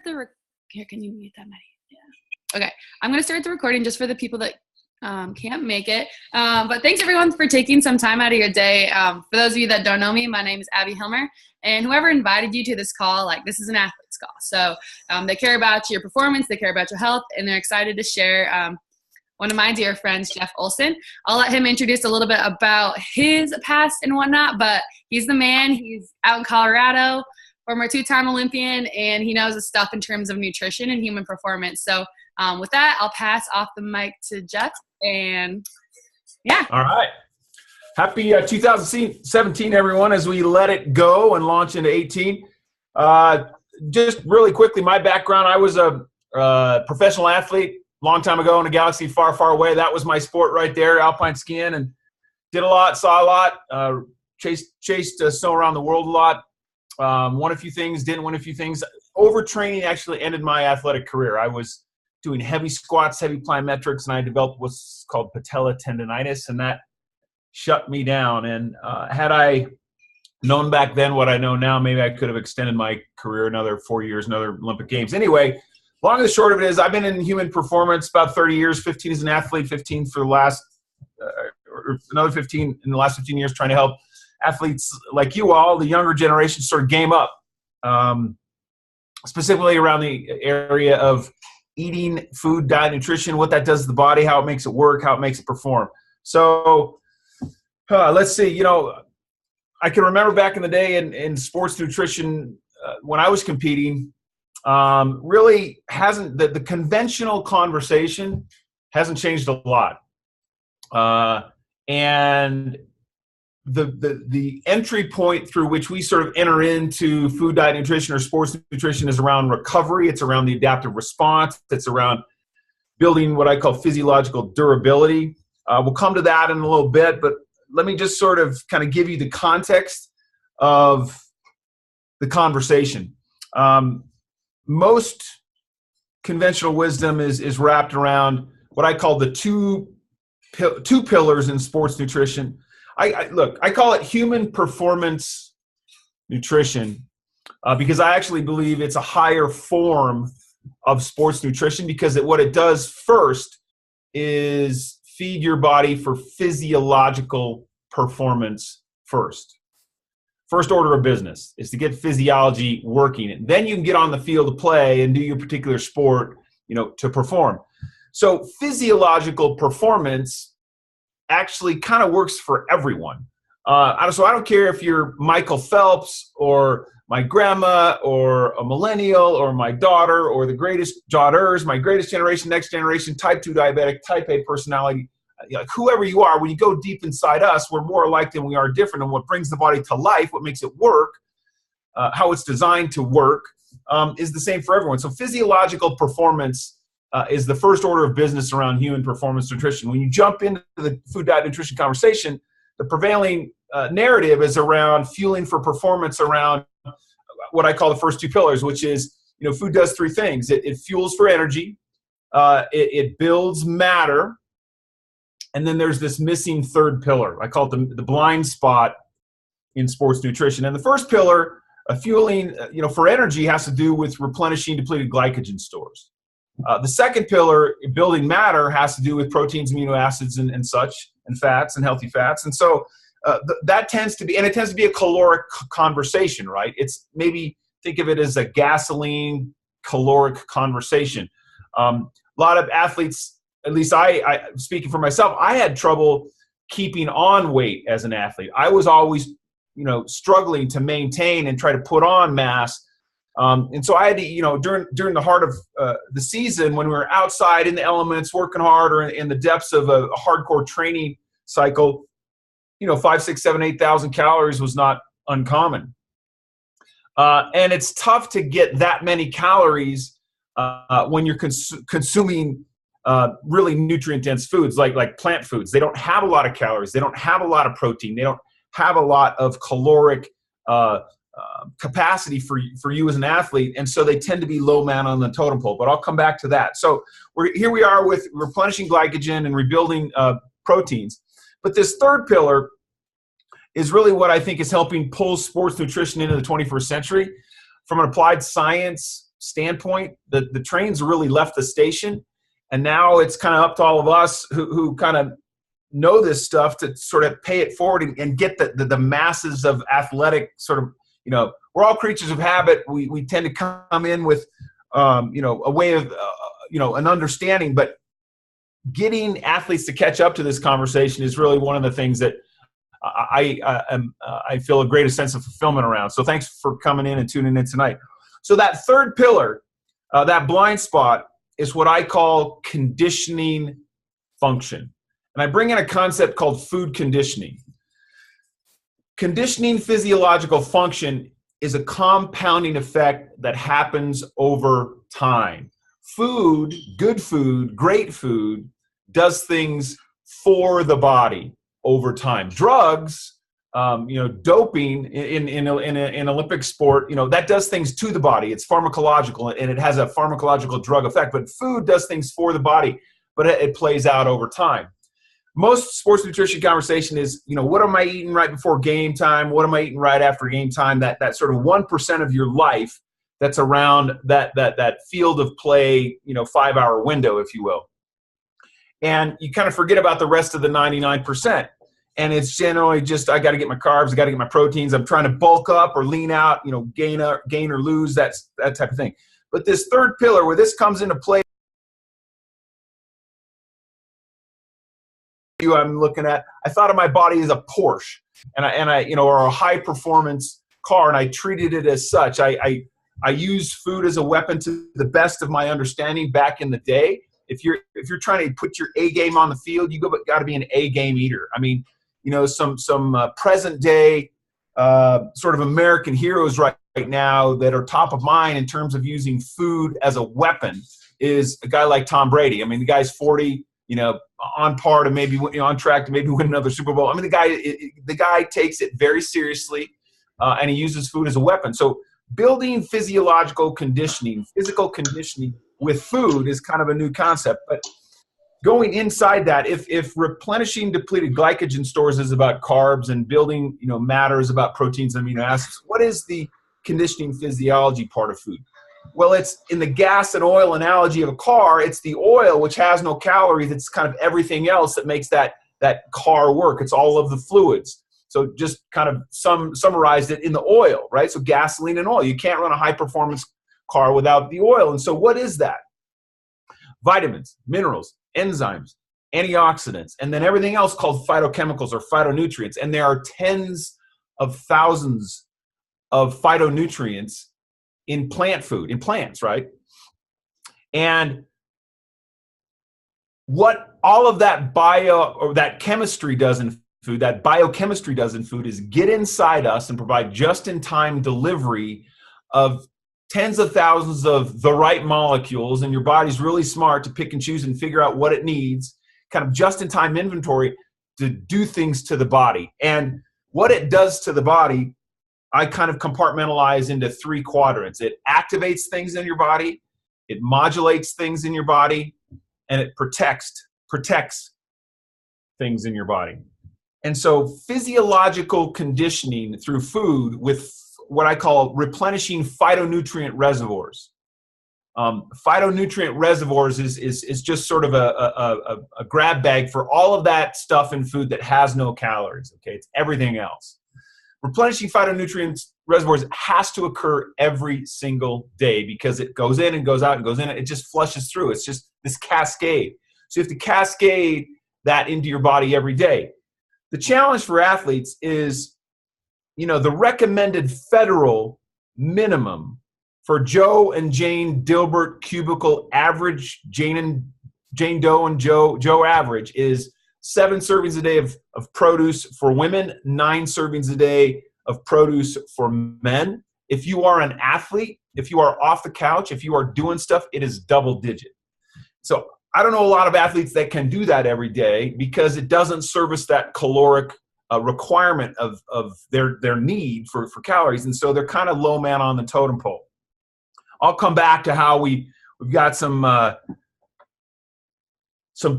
Here, can you mute that, Maddie? Yeah. Okay, I'm going to start the recording just for the people that can't make it. But thanks, everyone, for taking some time out of your day. For those of you that don't know me, my name is Abby Hilmer. And whoever invited you to this call, like, this is an athlete's call. So they care about your performance, they care about your health, and they're excited to share one of my dear friends, Jeff Olson. I'll let him introduce a little bit about his past and whatnot, but he's the man. He's out in Colorado, former two-time Olympian, and he knows his stuff in terms of nutrition and human performance. So with that, I'll pass off the mic to Jeff, and yeah. All right. Happy 2017, everyone, as we let it go and launch into 18. Just really quickly, my background, I was a professional athlete long time ago in a galaxy far, far away. That was my sport right there, alpine skiing, and did a lot, saw a lot, chased snow around the world a lot, won a few things, didn't win a few things. Overtraining actually ended my athletic career. I was doing heavy squats, heavy plyometrics, and I developed what's called patella tendonitis, and that shut me down. And had I known back then what I know now, maybe I could have extended my career another 4 years, another Olympic Games. Anyway, long and the short of it is I've been in human performance about 30 years, 15 as an athlete, 15 for the last, or another 15 in the last 15 years, trying to help athletes like you all, the younger generation, sort of game up, specifically around the area of eating, food, diet, nutrition, what that does to the body, how it makes it work, how it makes it perform. So let's see, you know, I can remember back in the day in sports nutrition when I was competing, really hasn't, the conventional conversation hasn't changed a lot. And the entry point through which we sort of enter into food, diet, nutrition, or sports nutrition is around recovery. It's around the adaptive response. It's around building what I call physiological durability. We'll come to that in a little bit, but let me just sort of kind of give you the context of the conversation. Most conventional wisdom is wrapped around what I call the two pillars in sports nutrition. I call it human performance nutrition because I actually believe it's a higher form of sports nutrition because what it does first is feed your body for physiological performance first. First order of business is to get physiology working. Then you can get on the field to play and do your particular sport, you know, to perform. So physiological performance actually kind of works for everyone. So I don't care if you're Michael Phelps or my grandma or a millennial or my daughter or the greatest daughters, my greatest generation, next generation, type 2 diabetic, type A personality, like whoever you are, when you go deep inside us, we're more alike than we are different. And what brings the body to life, what makes it work, how it's designed to work, is the same for everyone. So physiological performance is the first order of business around human performance nutrition. When you jump into the food, diet, nutrition conversation, the prevailing narrative is around fueling for performance around what I call the first two pillars, which is, you know, food does three things. It fuels for energy, it builds matter, and then there's this missing third pillar. I call it the blind spot in sports nutrition. And the first pillar, fueling, you know, for energy, has to do with replenishing depleted glycogen stores. The second pillar, building matter, has to do with proteins, amino acids, and such, and fats, and healthy fats. And so that tends to be, and it tends to be a caloric conversation, right? It's maybe think of it as a gasoline caloric conversation. A lot of athletes, at least I speaking for myself, I had trouble keeping on weight as an athlete. I was always, you know, struggling to maintain and try to put on mass. And so I had to, you know, during the heart of the season, when we were outside in the elements, working hard, or in the depths of a hardcore training cycle, you know, 5, 6, 7, 8,000 calories was not uncommon. And it's tough to get that many calories when you're consuming really nutrient-dense foods like plant foods. They don't have a lot of calories. They don't have a lot of protein. They don't have a lot of caloric capacity for you as an athlete, and so they tend to be low man on the totem pole. But I'll come back to that. So here we are with replenishing glycogen and rebuilding proteins. But this third pillar is really what I think is helping pull sports nutrition into the 21st century from an applied science standpoint, the trains really left the station, and now it's kind of up to all of us who kind of know this stuff to sort of pay it forward and get the masses of athletic sort of, we're all creatures of habit. We tend to come in with, a way of, an understanding, but getting athletes to catch up to this conversation is really one of the things that I feel a greater sense of fulfillment around. So thanks for coming in and tuning in tonight. So that third pillar, that blind spot, is what I call conditioning function. And I bring in a concept called food conditioning. Conditioning physiological function is a compounding effect that happens over time. Food, good food, great food, does things for the body over time. Drugs, doping in Olympic sport, that does things to the body. It's pharmacological, and it has a pharmacological drug effect. But food does things for the body, but it plays out over time. Most sports nutrition conversation is, what am I eating right before game time? What am I eating right after game time? That sort of 1% of your life that's around that field of play, 5-hour window, if you will. And you kind of forget about the rest of the 99%. And it's generally just, I got to get my carbs, I got to get my proteins. I'm trying to bulk up or lean out, gain or lose, that type of thing. But this third pillar, where this comes into play, I'm looking at, I thought of my body as a Porsche, and I or a high performance car, and I treated it as such. I use food as a weapon to the best of my understanding back in the day. If you're trying to put your A game on the field, you got to be an A game eater. I mean, some present day sort of American heroes right now that are top of mind in terms of using food as a weapon is a guy like Tom Brady. I mean, the guy's 40. On par to maybe, on track to maybe win another Super Bowl. I mean, the guy takes it very seriously, and he uses food as a weapon. So building physical conditioning with food is kind of a new concept. But going inside that, if replenishing depleted glycogen stores is about carbs and building, matter is about proteins and amino acids, what is the conditioning physiology part of food? Well, it's in the gas and oil analogy of a car. It's the oil, which has no calories. It's kind of everything else that makes that car work. It's all of the fluids. So just kind of summarized it in the oil, right? So gasoline and oil. You can't run a high-performance car without the oil. And so what is that? Vitamins, minerals, enzymes, antioxidants, and then everything else called phytochemicals or phytonutrients. And there are tens of thousands of phytonutrients in plant food, in plants, right? And what all of that that chemistry does in food, that biochemistry does in food, is get inside us and provide just-in-time delivery of tens of thousands of the right molecules, and your body's really smart to pick and choose and figure out what it needs, kind of just-in-time inventory to do things to the body. And what it does to the body, I kind of compartmentalize into 3 quadrants. It activates things in your body, it modulates things in your body, and it protects things in your body. And so physiological conditioning through food with what I call replenishing phytonutrient reservoirs. Phytonutrient reservoirs is just sort of a grab bag for all of that stuff in food that has no calories. Okay, it's everything else. Replenishing phytonutrient reservoirs has to occur every single day because it goes in and goes out and goes in. It just flushes through. It's just this cascade. So you have to cascade that into your body every day. The challenge for athletes is, the recommended federal minimum for Joe and Jane Dilbert cubicle average, Jane Doe and Joe average is 7 servings a day of produce for women, 9 servings a day of produce for men. If you are an athlete, if you are off the couch, if you are doing stuff, it is double digit. So I don't know a lot of athletes that can do that every day because it doesn't service that caloric requirement of their need for calories. And so they're kind of low man on the totem pole. I'll come back to how we've got some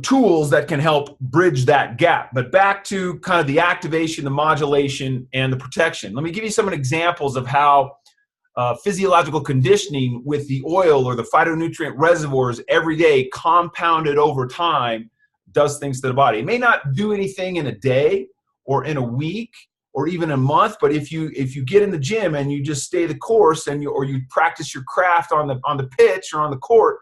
tools that can help bridge that gap. But back to kind of the activation, the modulation, and the protection. Let me give you some examples of how physiological conditioning with the oil or the phytonutrient reservoirs every day, compounded over time, does things to the body. It may not do anything in a day or in a week or even a month, but if you get in the gym and you just stay the course and you practice your craft on the pitch or on the court,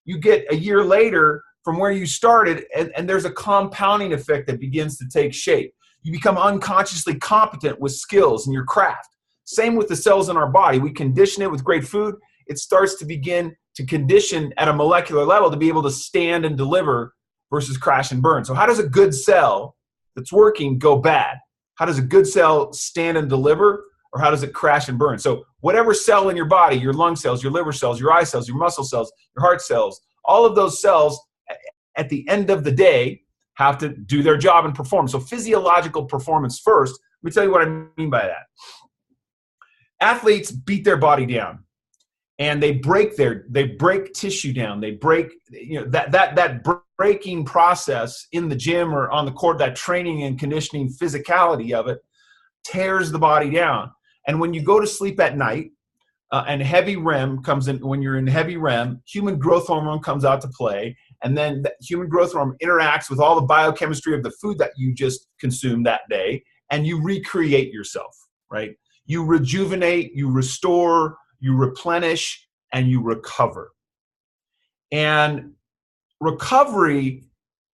you get a year later from where you started, and there's a compounding effect that begins to take shape. You become unconsciously competent with skills in your craft. Same with the cells in our body. We condition it with great food. It starts to begin to condition at a molecular level to be able to stand and deliver versus crash and burn. So how does a good cell that's working go bad? How does a good cell stand and deliver, or how does it crash and burn? So whatever cell in your body, your lung cells, your liver cells, your eye cells, your muscle cells, your heart cells, all of those cells at the end of the day have to do their job and perform. So physiological performance first. Let me tell you what I mean by that. Athletes beat their body down, and they break tissue down. They break, that breaking process in the gym or on the court, that training and conditioning physicality of it tears the body down. And when you go to sleep at night, and heavy REM comes in, when you're in heavy REM, human growth hormone comes out to play, and then the human growth hormone interacts with all the biochemistry of the food that you just consumed that day, and you recreate yourself, right? You rejuvenate, you restore, you replenish, and you recover. And recovery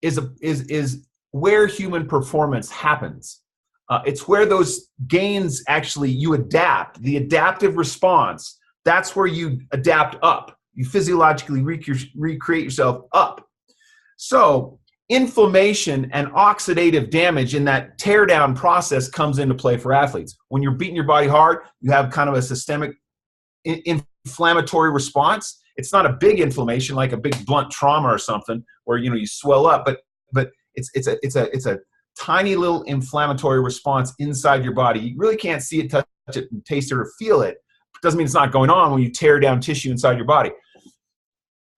is where human performance happens. It's where those gains actually, you adapt. The adaptive response, that's where you adapt up. You physiologically recreate yourself up. So inflammation and oxidative damage in that tear down process comes into play for athletes. When you're beating your body hard, you have kind of a systemic inflammatory response. It's not a big inflammation like a big blunt trauma or something where you swell up, but it's a tiny little inflammatory response inside your body. You really can't see it, touch it, and taste it or feel it. Doesn't mean it's not going on when you tear down tissue inside your body.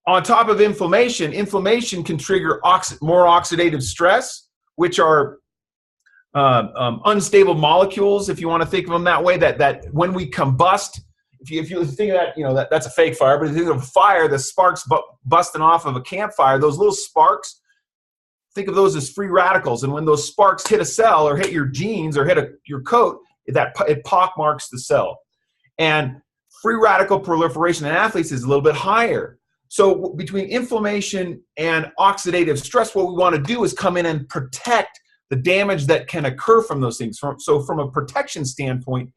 On top of inflammation can trigger more oxidative stress, which are unstable molecules, if you want to think of them that way, that when we combust, if you think of that, that's a fake fire, but if you think of a fire, the sparks busting off of a campfire, those little sparks, think of those as free radicals. And when those sparks hit a cell or hit your jeans or hit your coat, it pockmarks the cell. And free radical proliferation in athletes is a little bit higher. So between inflammation and oxidative stress, what we want to do is come in and protect the damage that can occur from those things. So from a protection standpoint,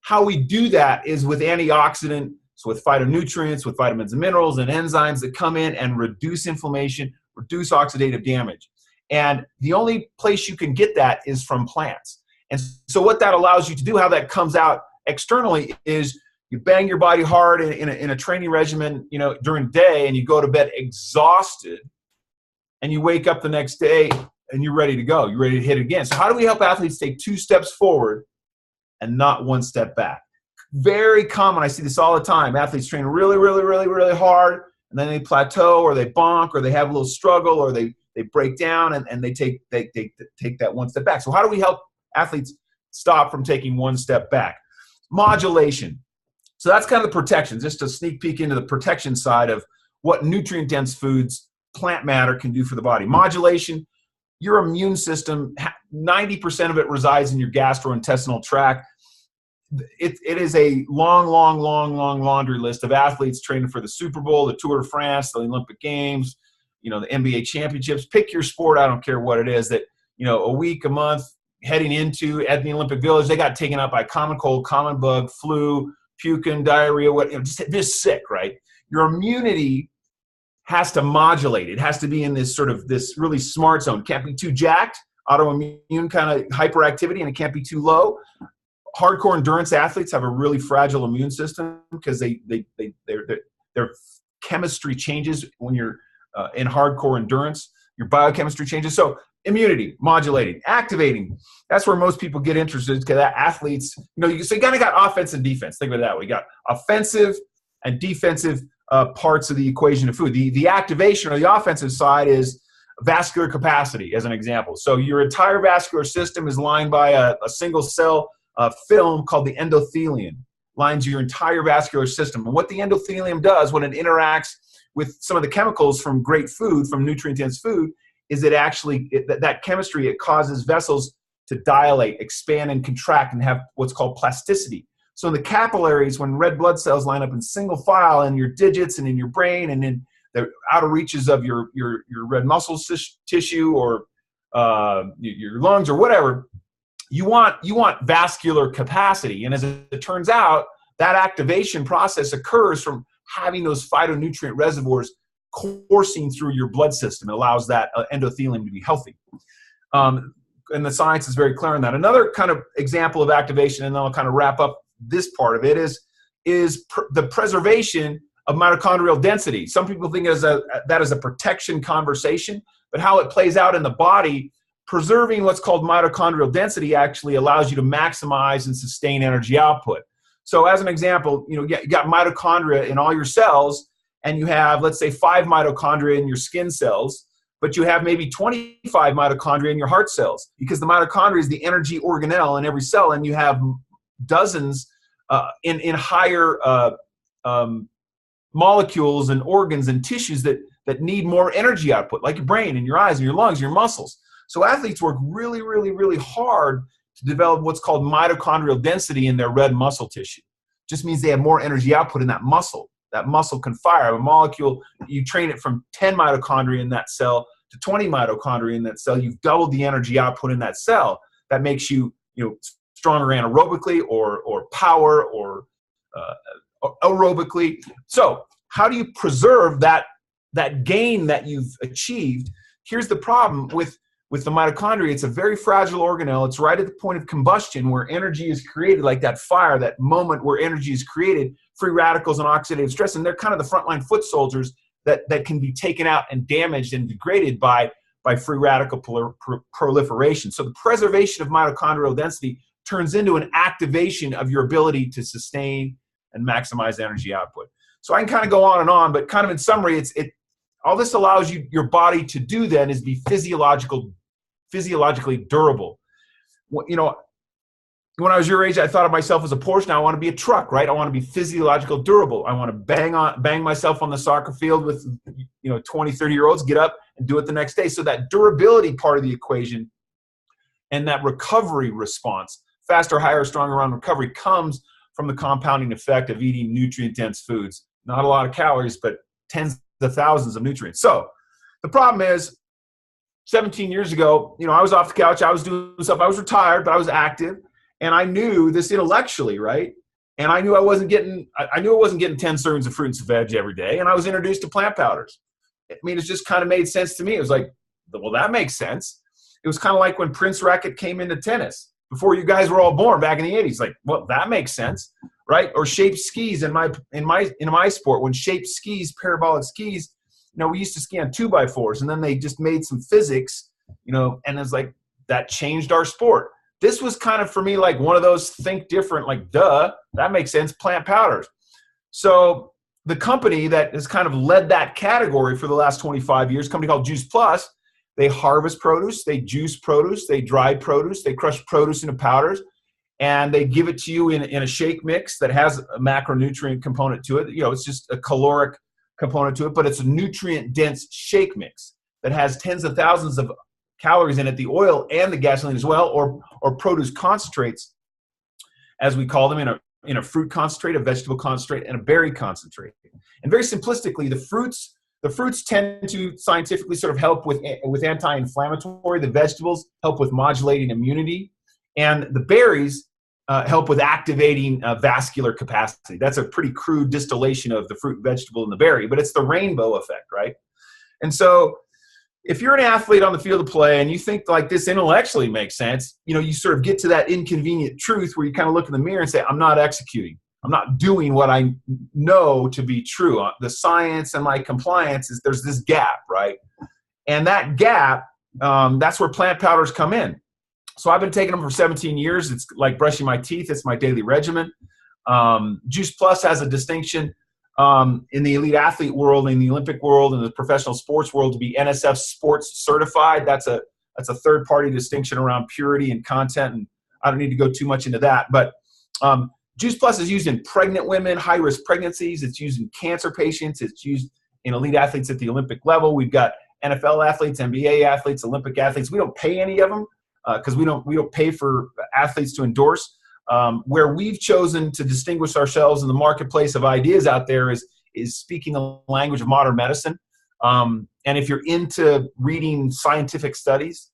how we do that is with antioxidants, with phytonutrients, with vitamins and minerals and enzymes that come in and reduce inflammation, reduce oxidative damage. And the only place you can get that is from plants. And so what that allows you to do, how that comes out externally, is you bang your body hard in a training regimen, during the day, and you go to bed exhausted, and you wake up the next day and you're ready to go. You're ready to hit it again. So how do we help athletes take 2 steps forward and not 1 step back? Very common. I see this all the time. Athletes train really, really, really, really hard, and then they plateau, or they bonk, or they have a little struggle, or they break down, and they take that 1 step back. So how do we help athletes stop from taking 1 step back? Modulation. So that's kind of the protection, just a sneak peek into the protection side of what nutrient-dense foods, plant matter can do for the body. Modulation, your immune system, 90% of it resides in your gastrointestinal tract. It is a long laundry list of athletes training for the Super Bowl, the Tour de France, the Olympic Games, the NBA championships. Pick your sport, I don't care what it is, that, a week, a month, heading into at the Olympic Village, they got taken out by common cold, common bug, flu, puking, diarrhea, just sick, right? Your immunity has to modulate. It has to be in this really smart zone. Can't be too jacked, autoimmune kind of hyperactivity, and it can't be too low. Hardcore endurance athletes have a really fragile immune system because their chemistry changes when you're in hardcore endurance. Your biochemistry changes. So immunity, modulating, activating. That's where most people get interested, because athletes, so you kind of got offense and defense. Think of it that way. You got offensive and defensive parts of the equation of food. The activation or the offensive side is vascular capacity, as an example. So your entire vascular system is lined by a single cell film called the endothelium, lines your entire vascular system. And what the endothelium does when it interacts with some of the chemicals from great food, from nutrient-dense food, is it actually, that chemistry, it causes vessels to dilate, expand, and contract and have what's called plasticity. So in the capillaries, when red blood cells line up in single file in your digits and in your brain and in the outer reaches of your red muscle tissue or your lungs or whatever, you want vascular capacity. And as it turns out, that activation process occurs from having those phytonutrient reservoirs coursing through your blood system. It allows that endothelium to be healthy. And the science is very clear on that. Another kind of example of activation, and then I'll kind of wrap up this part of it, is the preservation of mitochondrial density. Some people think that is a protection conversation, but how it plays out in the body, preserving what's called mitochondrial density actually allows you to maximize and sustain energy output. So as an example, you got mitochondria in all your cells, and you have, let's say, 5 mitochondria in your skin cells, but you have maybe 25 mitochondria in your heart cells, because the mitochondria is the energy organelle in every cell, and you have dozens in higher molecules and organs and tissues that need more energy output, like your brain and your eyes and your lungs and your muscles. So athletes work really, really, really hard to develop what's called mitochondrial density in their red muscle tissue. Just means they have more energy output in that muscle. That muscle can fire a molecule. You train it from 10 mitochondria in that cell to 20 mitochondria in that cell. You've doubled the energy output in that cell. That makes you, stronger anaerobically or power or aerobically. So how do you preserve that gain that you've achieved? Here's the problem with the mitochondria. It's a very fragile organelle. It's right at the point of combustion where energy is created, like that fire, that moment where energy is created, free radicals and oxidative stress, and they're kind of the frontline foot soldiers that can be taken out and damaged and degraded by free radical proliferation. So the preservation of mitochondrial density turns into an activation of your ability to sustain and maximize energy output. So I can kind of go on and on, but kind of in summary, all this allows your body to do then is be physiologically durable. When I was your age, I thought of myself as a Porsche. Now I want to be a truck, right? I want to be physiological durable. I want to bang myself on the soccer field with 20, 30-year-olds, get up and do it the next day. So that durability part of the equation and that recovery response, faster, higher, stronger on recovery, comes from the compounding effect of eating nutrient-dense foods. Not a lot of calories, but tens of thousands of nutrients. So the problem is, 17 years ago, I was off the couch, I was doing stuff, I was retired, but I was active, and I knew this intellectually, right? And I knew I wasn't getting 10 servings of fruit and veg every day, and I was introduced to plant powders. It just kind of made sense to me. It was like, well, that makes sense. It was kind of like when Prince Racket came into tennis before you guys were all born back in the 80s. Like, well, that makes sense, right? Or shaped skis in my sport. When shaped skis, parabolic skis, we used to ski on 2x4s, and then they just made some physics, and it's like that changed our sport. This was kind of for me like one of those think different, like, duh, that makes sense, plant powders. So the company that has kind of led that category for the last 25 years, a company called Juice Plus, they harvest produce, they juice produce, they dry produce, they crush produce into powders, and they give it to you in a shake mix that has a macronutrient component to it. It's just a caloric component to it, but it's a nutrient-dense shake mix that has tens of thousands of calories in it, the oil and the gasoline as well, or produce concentrates, as we call them, in a fruit concentrate, a vegetable concentrate, and a berry concentrate. And very simplistically, the fruits tend to scientifically sort of help with anti-inflammatory. The vegetables help with modulating immunity, and the berries help with activating vascular capacity. That's a pretty crude distillation of the fruit, vegetable, and the berry, but it's the rainbow effect, right? And so if you're an athlete on the field of play and you think like this intellectually makes sense, you sort of get to that inconvenient truth where you kind of look in the mirror and say, I'm not executing. I'm not doing what I know to be true. The science and my compliance there's this gap, right? And that gap, that's where plant powders come in. So I've been taking them for 17 years. It's like brushing my teeth. It's my daily regimen. Juice Plus has a distinction in the elite athlete world, in the Olympic world, in the professional sports world to be NSF sports certified. That's a third-party distinction around purity and content, and I don't need to go too much into that. But Juice Plus is used in pregnant women, high-risk pregnancies. It's used in cancer patients. It's used in elite athletes at the Olympic level. We've got NFL athletes, NBA athletes, Olympic athletes. We don't pay any of them because we don't pay for athletes to endorse. Where we've chosen to distinguish ourselves in the marketplace of ideas out there is speaking a language of modern medicine. And if you're into reading scientific studies,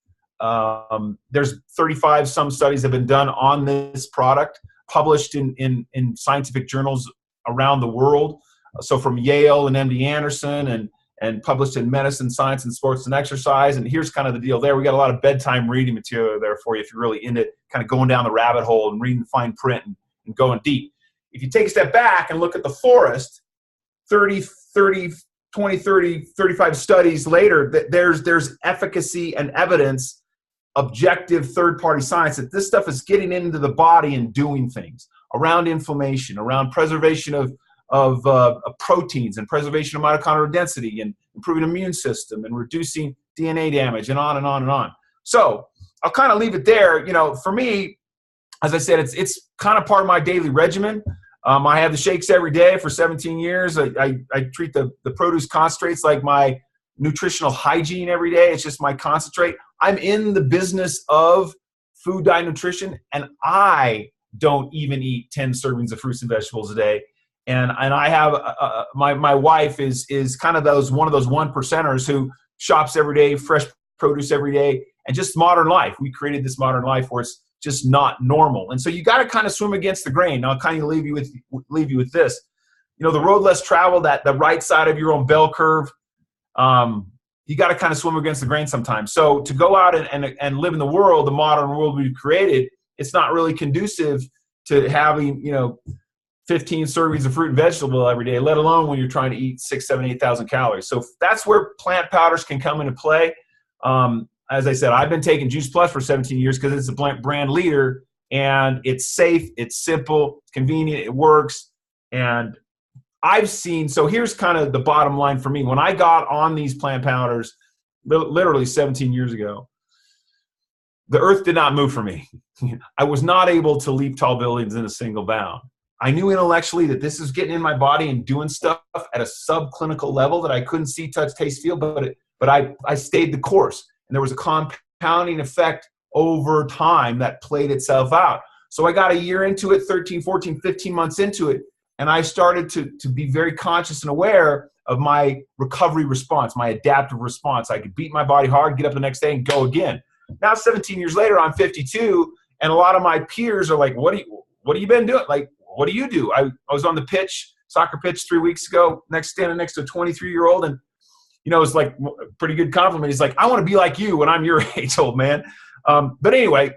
there's 35 some studies have been done on this product, published in scientific journals around the world. So from Yale and MD Anderson and published in Medicine, Science, and Sports and Exercise. And here's kind of the deal there. We got a lot of bedtime reading material there for you if you're really into kind of going down the rabbit hole and reading the fine print and going deep. If you take a step back and look at the forest, 20, 30, 35 studies later, there's efficacy and evidence, objective third-party science that this stuff is getting into the body and doing things around inflammation, around preservation of proteins and preservation of mitochondrial density and improving immune system and reducing DNA damage and on and on and on. So I'll kind of leave it there. You know, for me, as I said, it's kind of part of my daily regimen. I have the shakes every day for 17 years. I treat the produce concentrates like my nutritional hygiene every day. It's just my concentrate. I'm in the business of food, diet, nutrition, and I don't even eat 10 servings of fruits and vegetables a day. And I have my wife is kind of one of those 1%ers who shops every day, fresh produce every day, and just modern life. We created this modern life where it's just not normal. And so you got to kind of swim against the grain. Now I'll kind of leave you with this. You know, the road less traveled, the right side of your own bell curve, you got to kind of swim against the grain sometimes. So to go out and live in the world, the modern world we've created, it's not really conducive to having, 15 servings of fruit and vegetable every day, let alone when you're trying to eat 6, 7, 8,000 calories. So that's where plant powders can come into play. As I said, I've been taking Juice Plus for 17 years because it's a brand leader, and it's safe, it's simple, it's convenient, it works. And I've seen, so here's kind of the bottom line for me. When I got on these plant powders, literally 17 years ago, the earth did not move for me. I was not able to leap tall buildings in a single bound. I knew intellectually that this is getting in my body and doing stuff at a subclinical level that I couldn't see, touch, taste, feel, but I stayed the course. And there was a compounding effect over time that played itself out. So I got a year into it, 13, 14, 15 months into it, and I started to be very conscious and aware of my recovery response, my adaptive response. I could beat my body hard, get up the next day, and go again. Now, 17 years later, I'm 52, and a lot of my peers are like, what have you been doing? Like, what do you do? I was on the soccer pitch 3 weeks ago, standing next to a 23-year-old, and it was like a pretty good compliment. He's like, I want to be like you when I'm your age, old man. But anyway,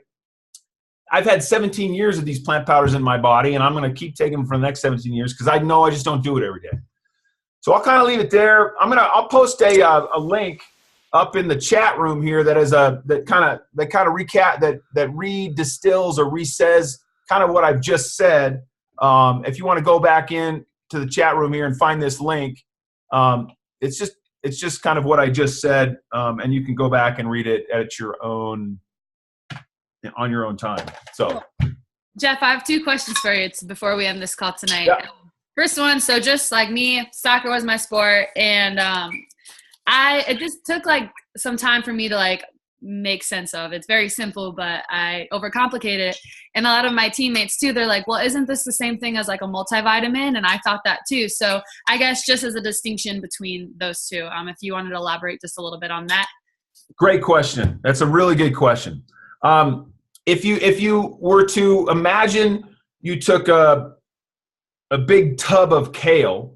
I've had 17 years of these plant powders in my body, and I'm going to keep taking them for the next 17 years because I know I just don't do it every day. So I'll kind of leave it there. I'll post a link up in the chat room here that kind of recap that re-distills or re-says kind of what I've just said. If you want to go back in to the chat room here and find this link, it's just kind of what I just said, and you can go back and read it on your own time. So, Jeff, I have 2 questions for you before we end this call tonight. Yeah. First one, so just like me, soccer was my sport, and it just took like some time for me to like make sense of. It's very simple, but I overcomplicate it. And a lot of my teammates too, they're like, well, isn't this the same thing as like a multivitamin? And I thought that too. So I guess just as a distinction between those two, if you wanted to elaborate just a little bit on that. Great question. That's a really good question. If you were to imagine you took a big tub of kale,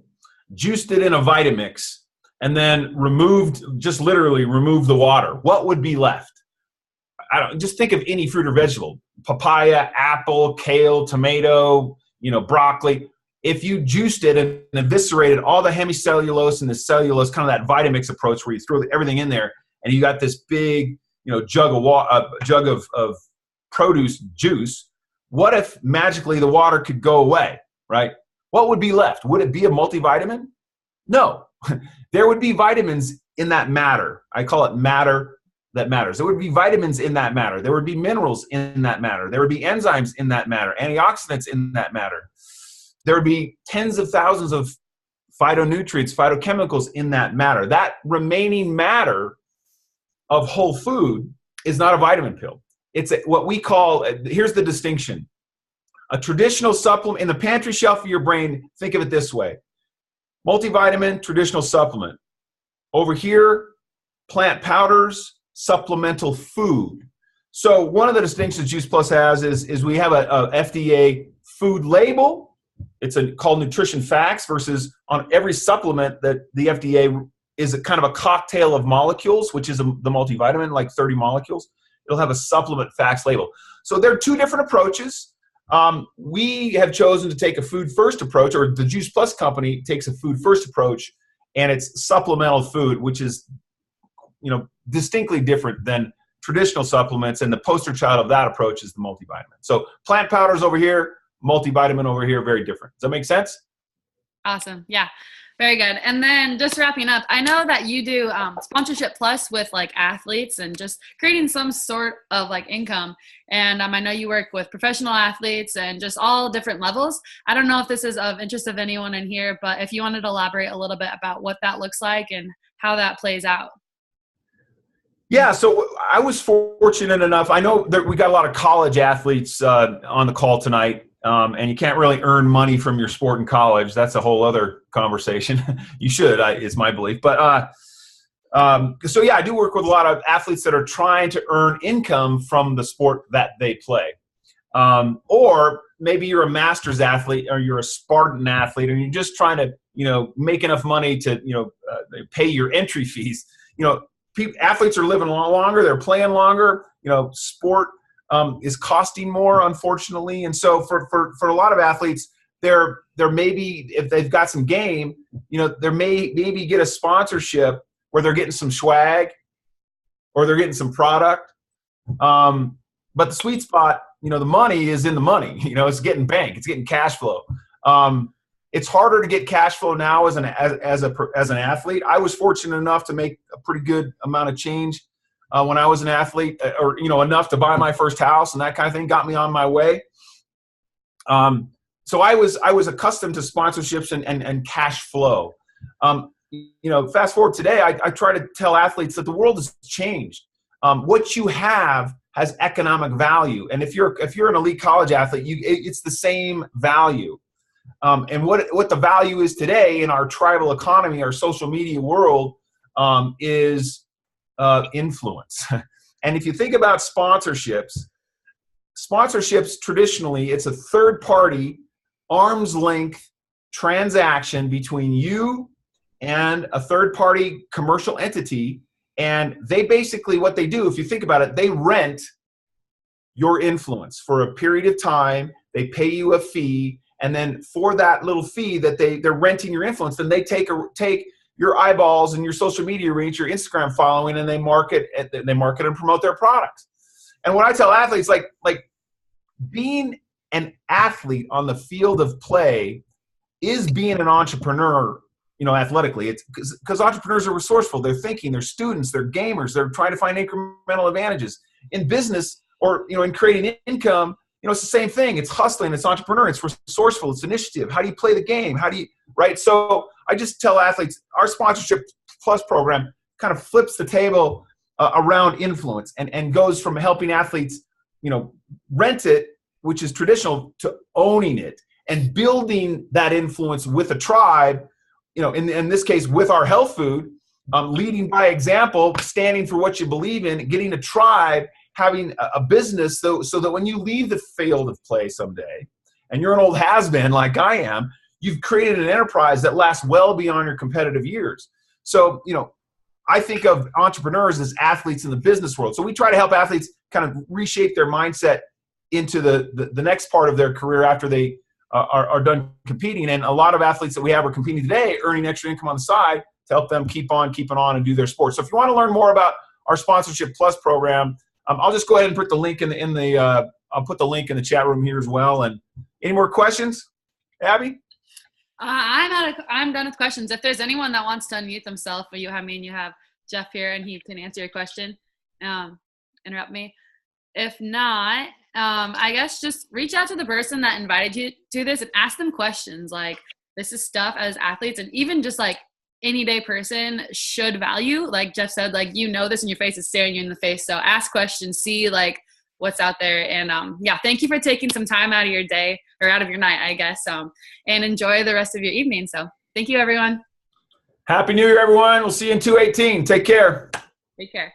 juiced it in a Vitamix, and then literally removed the water, what would be left? Just think of any fruit or vegetable: papaya, apple, kale, tomato, broccoli. If you juiced it and eviscerated all the hemicellulose and the cellulose, kind of that Vitamix approach where you throw everything in there, and you got this big, jug of produce juice. What if magically the water could go away, right? What would be left? Would it be a multivitamin? No. There would be vitamins in that matter. I call it matter. that matters. There would be vitamins in that matter. There would be minerals in that matter. There would be enzymes in that matter, antioxidants in that matter. There would be tens of thousands of phytonutrients, phytochemicals in that matter. That remaining matter of whole food is not a vitamin pill. It's what we call, here's the distinction. A traditional supplement in the pantry shelf of your brain, think of it this way. Multivitamin, traditional supplement. Over here, plant powders, supplemental food. So one of the distinctions Juice Plus has is we have a FDA food label. It's called Nutrition Facts versus on every supplement that the FDA is a kind of a cocktail of molecules, which is the multivitamin, like 30 molecules. It'll have a supplement facts label. So there are two different approaches. We have chosen to take a food first approach, or the Juice Plus company takes a food first approach, and it's supplemental food, which is, distinctly different than traditional supplements. And the poster child of that approach is the multivitamin. So plant powders over here, multivitamin over here, very different. Does that make sense? Awesome. Yeah. Very good. And then just wrapping up, I know that you do sponsorship plus with like athletes and just creating some sort of like income. And I know you work with professional athletes and just all different levels. I don't know if this is of interest of anyone in here, but if you wanted to elaborate a little bit about what that looks like and how that plays out. Yeah, so I was fortunate enough. I know that we got a lot of college athletes on the call tonight. And you can't really earn money from your sport in college. That's a whole other conversation. You should, is my belief. But so yeah, I do work with a lot of athletes that are trying to earn income from the sport that they play. Or maybe you're a master's athlete, or you're a Spartan athlete, and you're just trying to, make enough money to, pay your entry fees. Athletes are living a lot longer. They're playing longer. Sport is costing more, unfortunately. And so for a lot of athletes, they're maybe, if they've got some game, they're maybe get a sponsorship where they're getting some swag or they're getting some product. But the sweet spot, the money is in the money. It's getting bank, it's getting cash flow. It's harder to get cash flow now as an athlete. I was fortunate enough to make a pretty good amount of change when I was an athlete, or enough to buy my first house and that kind of thing, got me on my way. So I was accustomed to sponsorships and cash flow. Fast forward today, I try to tell athletes that the world has changed. What you have has economic value, and if you're an elite college athlete, it's the same value. And what the value is today in our tribal economy, our social media world, is influence. And if you think about sponsorships traditionally, it's a third-party, arm's length transaction between you and a third-party commercial entity. And they basically, what they do, if you think about it, they rent your influence for a period of time. They pay you a fee. And then for that little fee that they're renting your influence, then they take your eyeballs and your social media reach, your Instagram following, and they market and promote their products. And when I tell athletes, like being an athlete on the field of play is being an entrepreneur, athletically. It's because entrepreneurs are resourceful. They're thinking, they're students, they're gamers, they're trying to find incremental advantages. In business or, in creating income, it's the same thing. It's hustling, it's entrepreneur, it's resourceful, it's initiative. How do you play the game? Right? So I just tell athletes, our Sponsorship Plus program kind of flips the table around influence and goes from helping athletes, rent it, which is traditional, to owning it and building that influence with a tribe, in this case, with our health food, leading by example, standing for what you believe in, getting a tribe, having a business so that when you leave the field of play someday and you're an old has-been like I am, you've created an enterprise that lasts well beyond your competitive years. So, I think of entrepreneurs as athletes in the business world. So we try to help athletes kind of reshape their mindset into the next part of their career after they are done competing. And a lot of athletes that we have are competing today, earning extra income on the side to help them keep on and do their sport. So if you want to learn more about our Sponsorship Plus program, I'll just go ahead and put the link I'll put the link in the chat room here as well. And any more questions, Abby? I'm done with questions. If there's anyone that wants to unmute themselves, you have Jeff here, and he can answer your question. interrupt me. If not, I guess just reach out to the person that invited you to this and ask them questions. Like, this is stuff as athletes and even just like any day person should value. Like Jeff said, like, you know, this in your face is staring you in the face. So ask questions, see like what's out there. And yeah, thank you for taking some time out of your day or out of your night, I guess. And enjoy the rest of your evening. So thank you, everyone. Happy New Year, everyone. We'll see you in 218. Take care. Take care.